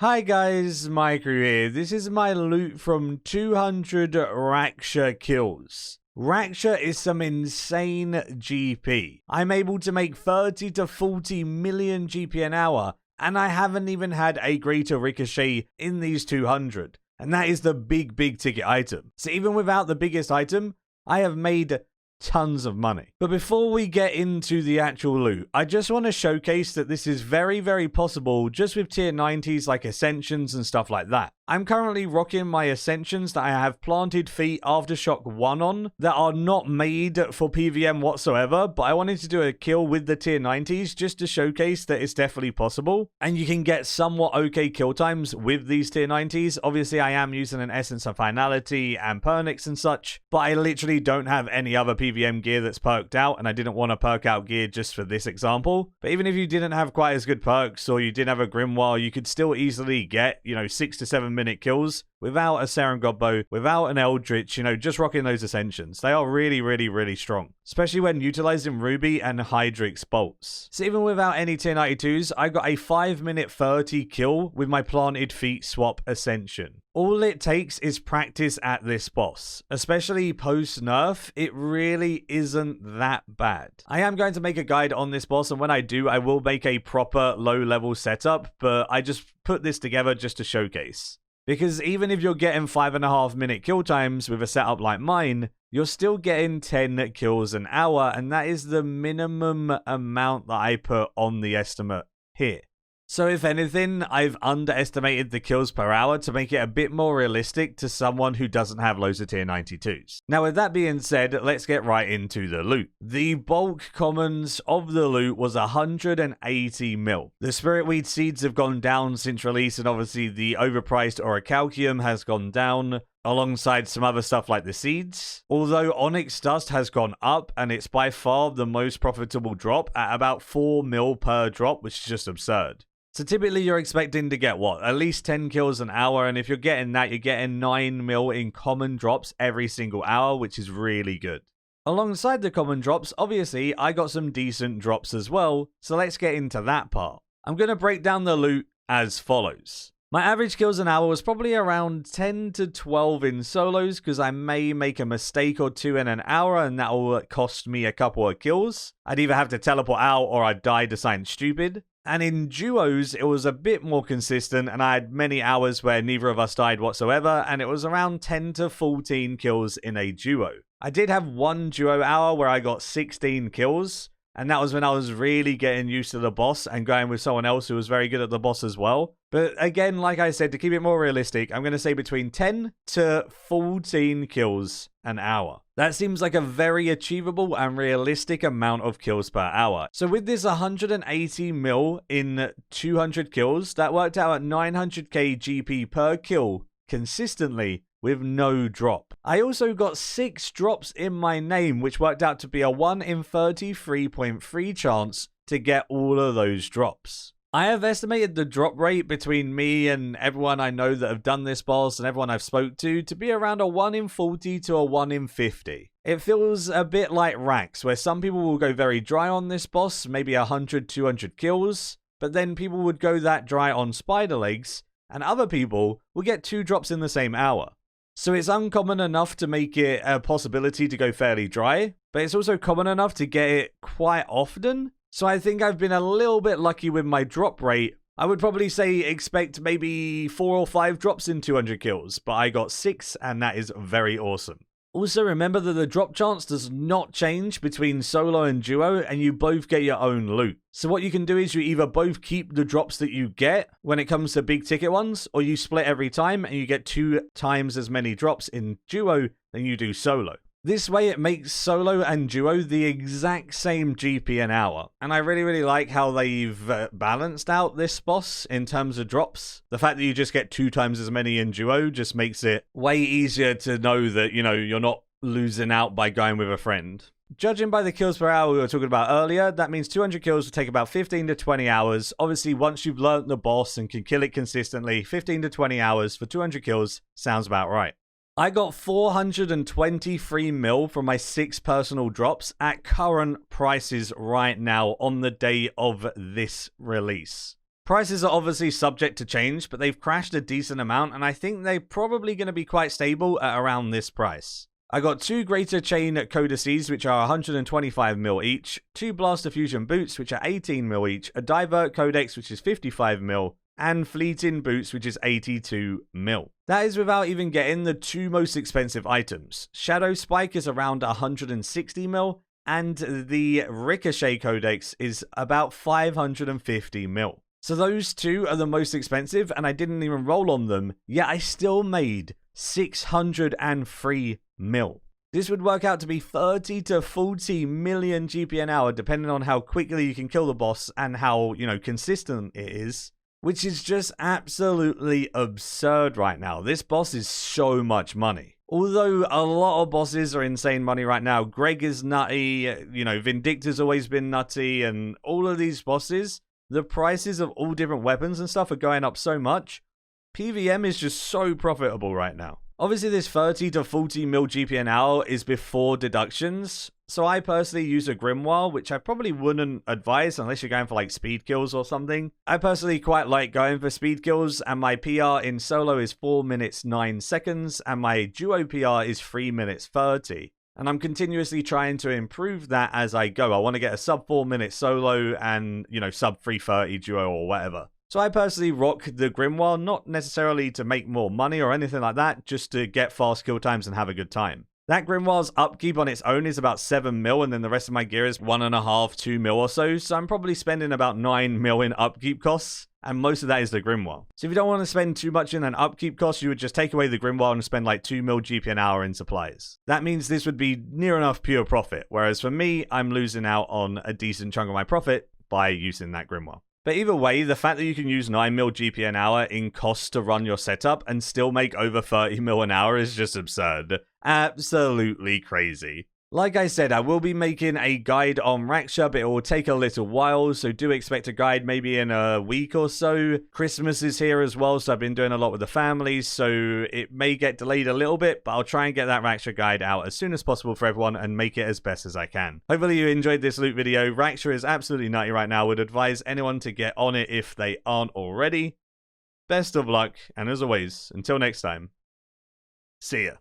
Hi guys, Maikeru here. This is my loot from 200 Raksha kills. Raksha is some insane GP. I'm able to make 30 to 40 million GP an hour, and I haven't even had a greater ricochet in these 200. And that is the big ticket item. So even without the biggest item, I have made tons of money. But before we get into the actual loot, I just want to showcase that this is very possible just with tier 90s like Ascensions and stuff like that. I'm currently rocking my Ascensions that I have planted feet Aftershock 1 on that are not made for PVM whatsoever, but I wanted to do a kill with the tier 90s just to showcase that it's definitely possible. And you can get somewhat okay kill times with these tier 90s. Obviously, I am using an Essence of Finality and Pernix and such, but I literally don't have any other PVM gear that's perked out, and I didn't want to perk out gear just for this example. But even if you didn't have quite as good perks or you didn't have a Grimoire, you could still easily get, 6 to 7 minute kills without a Seren Godbow, without an Eldritch, just rocking those Ascensions. They are really strong, especially when utilizing Ruby and Hydrix bolts. So even without any tier 92s, I got a 5-minute 30 kill with my planted feet swap Ascension. All it takes is practice at this boss, especially post-nerf. It really isn't that bad. I am going to make a guide on this boss, and when I do, I will make a proper low-level setup, but I just put this together just to showcase. Because even if you're getting 5.5 minute kill times with a setup like mine, you're still getting 10 kills an hour, and that is the minimum amount that I put on the estimate here. So if anything, I've underestimated the kills per hour to make it a bit more realistic to someone who doesn't have loads of tier 92s. Now with that being said, let's get right into the loot. The bulk commons of the loot was 180 mil. The Spiritweed seeds have gone down since release, and obviously the overpriced Orichalcum has gone down, alongside some other stuff like the seeds. Although Onyx Dust has gone up, and it's by far the most profitable drop at about 4 mil per drop, which is just absurd. So typically you're expecting to get what? At least 10 kills an hour, and if you're getting that, you're getting 9 mil in common drops every single hour, which is really good. Alongside the common drops, obviously, I got some decent drops as well, so let's get into that part. I'm going to break down the loot as follows. My average kills an hour was probably around 10 to 12 in solos, because I may make a mistake or two in an hour, and that will cost me a couple of kills. I'd either have to teleport out or I'd die to something stupid. And in duos, it was a bit more consistent, and I had many hours where neither of us died whatsoever, and it was around 10 to 14 kills in a duo. I did have one duo hour where I got 16 kills, and that was when I was really getting used to the boss and going with someone else who was very good at the boss as well. But again, like I said, to keep it more realistic, I'm going to say between 10 to 14 kills an hour. That seems like a very achievable and realistic amount of kills per hour. So with this 180 mil in 200 kills, that worked out at 900k GP per kill consistently with no drop. I also got 6 drops in my name, which worked out to be a 1 in 33.3 chance to get all of those drops. I have estimated the drop rate between me and everyone I know that have done this boss and everyone I've spoke to be around a 1 in 40 to a 1 in 50. It feels a bit like Rax, where some people will go very dry on this boss, maybe 100, 200 kills, but then people would go that dry on Spider Legs, and other people will get 2 drops in the same hour. So it's uncommon enough to make it a possibility to go fairly dry, but it's also common enough to get it quite often. So I think I've been a little bit lucky with my drop rate. I would probably say expect maybe 4 or 5 drops in 200 kills, but I got 6, and that is very awesome. Also remember that the drop chance does not change between solo and duo, and you both get your own loot. So what you can do is you either both keep the drops that you get when it comes to big ticket ones, or you split every time and you get 2 times as many drops in duo than you do solo. This way it makes solo and duo the exact same GP an hour, and I really like how they've balanced out this boss in terms of drops. The fact that you just get 2 times as many in duo just makes it way easier to know that, you're not losing out by going with a friend. Judging by the kills per hour we were talking about earlier, that means 200 kills will take about 15 to 20 hours. Obviously, once you've learnt the boss and can kill it consistently, 15 to 20 hours for 200 kills sounds about right. I got 423 mil from my 6 personal drops at current prices right now on the day of this release. Prices are obviously subject to change, but they've crashed a decent amount, and I think they're probably going to be quite stable at around this price. I got 2 Greater Chain Codices, which are 125mm each, 2 Blaster Fusion Boots, which are 18mm each, a Divert Codex, which is 55mm, and Fleeting Boots, which is 82mm. That is without even getting the 2 most expensive items. Shadow Spike is around 160mm, and the Ricochet Codex is about 550mm. So those 2 are the most expensive, and I didn't even roll on them, yet I still made 603 mil. This would work out to be 30 to 40 million GP an hour, depending on how quickly you can kill the boss and how, consistent it is, which is just absolutely absurd right now. This boss is so much money. Although a lot of bosses are insane money right now. Greg is nutty, Vindicta's always been nutty, and all of these bosses, the prices of all different weapons and stuff are going up so much. PVM is just so profitable right now. Obviously, this 30 to 40 mil GP an hour is before deductions. So I personally use a Grimoire, which I probably wouldn't advise unless you're going for like speed kills or something. I personally quite like going for speed kills, and my PR in solo is 4 minutes 9 seconds, and my duo PR is 3 minutes 30. And I'm continuously trying to improve that as I go. I want to get a sub 4 minute solo and, sub 3:30 duo or whatever. So I personally rock the Grimoire, not necessarily to make more money or anything like that, just to get fast kill times and have a good time. That Grimoire's upkeep on its own is about 7 mil, and then the rest of my gear is 1.5, 2 mil or so. So I'm probably spending about 9 mil in upkeep costs, and most of that is the Grimoire. So if you don't want to spend too much in an upkeep cost, you would just take away the Grimoire and spend like 2 mil GP an hour in supplies. That means this would be near enough pure profit, whereas for me, I'm losing out on a decent chunk of my profit by using that Grimoire. But either way, the fact that you can use 9mm GP an hour in cost to run your setup and still make over 30mm an hour is just absurd. Absolutely crazy. Like I said, I will be making a guide on Raksha, but it will take a little while, so do expect a guide maybe in a week or so. Christmas is here as well, so I've been doing a lot with the family, so it may get delayed a little bit, but I'll try and get that Raksha guide out as soon as possible for everyone and make it as best as I can. Hopefully you enjoyed this loot video. Raksha is absolutely nutty right now. Would advise anyone to get on it if they aren't already. Best of luck, and as always, until next time, see ya.